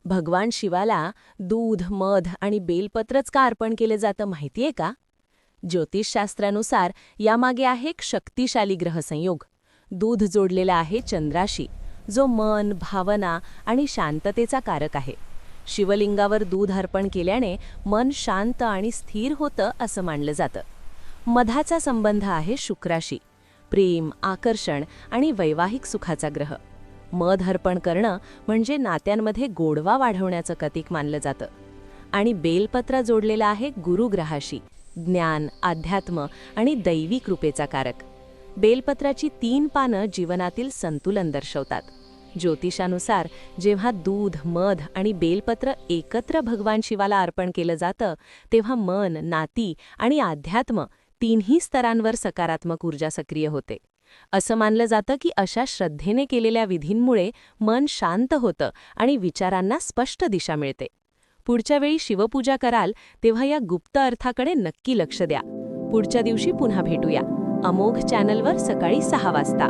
भगवान शिवाला दूध, मध आणि बेलपत्रच का अर्पण केलं जातं माहितीये का? ज्योतिषशास्त्रानुसार यामागे आहे एक शक्तिशाली ग्रहसंयोग. दूध जोडलेला आहे चंद्राशी, जो मन, भावना आणि शांततेचा कारक आहे. शिवलिंगावर दूध अर्पण केल्याने मन शांत आणि स्थिर होतं असं मानलं जातं. मधाचा संबंध आहे शुक्राशी, प्रेम, आकर्षण आणि वैवाहिक सुखाचा ग्रह. मध अर्पण करणं म्हणजे नात्यांमध्ये गोडवा वाढवण्याचं प्रतीक मानलं जातं. आणि बेलपत्र जोडलेला आहे गुरुग्रहाशी, ज्ञान, अध्यात्म आणि दैवी कृपेचा कारक. बेलपत्राची 3 पानं जीवनातील संतुलन दर्शवतात. ज्योतिषानुसार जेव्हा दूध, मध आणि बेलपत्र एकत्र भगवान शिवाला अर्पण केलं जातं, तेव्हा मन, नाती आणि अध्यात्म तीनही स्तरांवर सकारात्मक ऊर्जा सक्रिय होते. असं मानलं जातं की अशा श्रद्धेने केलेल्या विधींमुळे मन शांत होतं आणि विचारांना स्पष्ट दिशा मिळते. पुढच्या वेळी शिवपूजा कराल तेव्हा या गुप्त अर्थाकडे नक्की लक्ष द्या. पुढच्या दिवशी पुन्हा भेटूया. अमोघ चॅनलवर सकाळी 6 वाजता.